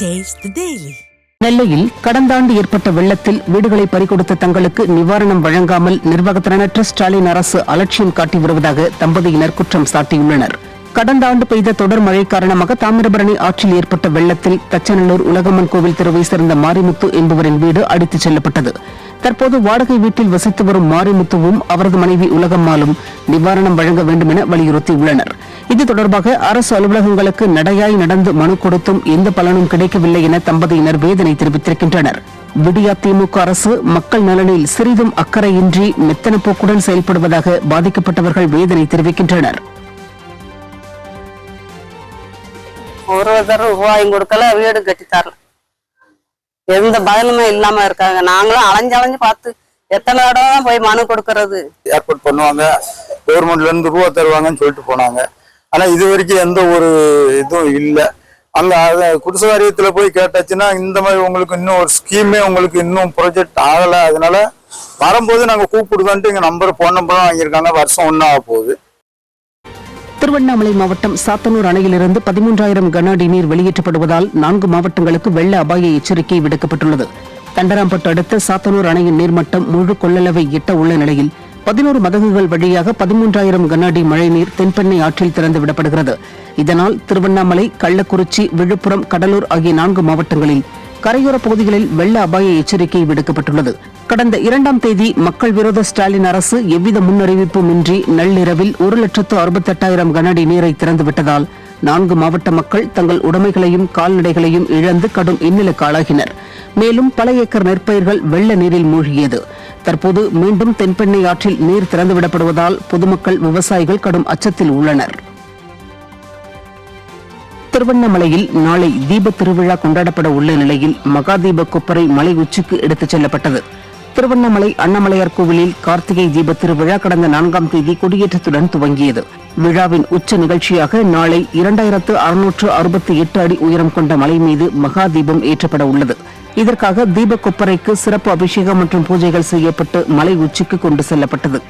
Taste the Daily. நெல்லையில் கடந்த ஆண்டு ஏற்பட்ட வெள்ளத்தில் வீடுகளை பறிகொடுத்த தங்களுக்கு நிவாரணம் வழங்காமல் நிர்வாகத்தினரற்ற ஸ்டாலின் அரசு அலட்சியம் காட்டி வருவதாக தம்பதியினர் குற்றம் சாட்டியுள்ளனர். கடந்த ஆண்டு பெய்த தொடர் மழை காரணமாக தாமிரபரணி ஆற்றில் ஏற்பட்ட வெள்ளத்தில் தச்சநல்லூர் உலகம்மன் கோவில் தெருவை சேர்ந்த மாரிமுத்து என்பவரின் வீடு அடித்துச் செல்லப்பட்டது. தற்போது வாடகை வீட்டில் வசித்து வரும் மாரிமுத்துவும் அவரது மனைவி உலகம்மாளும் நிவாரணம் வழங்க வேண்டும் என வலியுறுத்தியுள்ளனர். இது தொடர்பாக அரசு அலுவலகங்களுக்கு நடையாய் நடந்து மனு கொடுத்தும் எந்த பலனும் கிடைக்கவில்லை என தம்பதியினர் வேதனை தெரிவித்திருக்கின்றனர். விடியா திமுக அரசு மக்கள் நலனில் சிறிதும் அக்கறையின்றி மெத்தன போக்குடன் செயல்படுவதாக பாதிக்கப்பட்டவர்கள் வேதனை தெரிவிக்கின்றனர். ரூபாயும் கொடுக்கல, வீடு கட்டி தரல, எந்த பதிலுமே இல்லாம இருக்காங்க. நாங்களும் அலைஞ்சு பார்த்து எத்தனை இடம் போய் மனு கொடுக்கறது. ஏற்பாடு பண்ணுவாங்க, கவர்மெண்ட்ல இருந்து ரூபா தருவாங்கன்னு சொல்லிட்டு போனாங்க. ஆனா இது வரைக்கும் எந்த ஒரு இதுவும் இல்லை. அங்க குடிசை வாரியத்துல போய் கேட்டாச்சுன்னா இந்த மாதிரி உங்களுக்கு இன்னும் ஒரு ஸ்கீமே உங்களுக்கு இன்னும் ப்ராஜெக்ட் ஆகல, அதனால வரும்போது நாங்க கூப்பிடுதான்ட்டு எங்க நம்பர் போன் நம்பரும் வாங்கியிருக்காங்க. வருஷம் ஒன்னும் ஆக போகுது. திருவண்ணாமலை மாவட்டம் சாத்தனூர் அணையிலிருந்து 13,000 கன அடி நீர் வெளியேற்றப்படுவதால் 4 மாவட்டங்களுக்கு வெள்ள அபாய எச்சரிக்கை விடுக்கப்பட்டுள்ளது. தண்டராம்பட்டு அடுத்த சாத்தனூர் அணையின் நீர்மட்டம் முழு கொள்ளளவை எட்ட உள்ள நிலையில் 11 மதகுகள் வழியாக 13,000 கன அடி மழைநீர் தென்பெண்ணை ஆற்றில் திறந்து விடப்படுகிறது. இதனால் திருவண்ணாமலை, கள்ளக்குறிச்சி, விழுப்புரம், கடலூர் ஆகிய 4 மாவட்டங்களில் கரையோர பகுதிகளில் வெள்ள அபாய எச்சரிக்கை விடுக்கப்பட்டுள்ளது. கடந்த 2ஆம் தேதி மக்கள் விரோத ஸ்டாலின் அரசு எவ்வித முன்னறிவிப்பும் இன்றி நள்ளிரவில் 1,68,000 கன அடி நீரை திறந்துவிட்டதால் 4 மாவட்ட மக்கள் தங்கள் உடைமைகளையும் கால்நடைகளையும் இழந்து கடும் இன்னலுக்கு ஆளாகினர். மேலும் பல ஏக்கர் நெற்பயிர்கள் வெள்ள நீரில் மூழ்கியது. தற்போது மீண்டும் தென்பெண்ணை ஆற்றில் நீர் திறந்துவிடப்படுவதால் பொதுமக்கள், விவசாயிகள் கடும் அச்சத்தில் உள்ளனர். திருவண்ணாமலையில் நாளை தீப திருவிழா கொண்டாடப்பட உள்ள நிலையில் மகாதீப கொப்பரை மலை உச்சிக்கு எடுத்துச் செல்லப்பட்டது. திருவண்ணாமலை அண்ணாமலையார் கோவிலில் கார்த்திகை தீப திருவிழா கடந்த 4ஆம் தேதி கொடியேற்றத்துடன் துவங்கியது. விழாவின் உச்ச நிகழ்ச்சியாக நாளை 2668 அடி உயரம் கொண்ட மலை மீது மகாதீபம் ஏற்றப்பட உள்ளது. இதற்காக தீப கொப்பரைக்கு சிறப்பு அபிஷேகம் மற்றும் பூஜைகள் செய்யப்பட்டு மலை உச்சிக்கு கொண்டு செல்லப்பட்டது.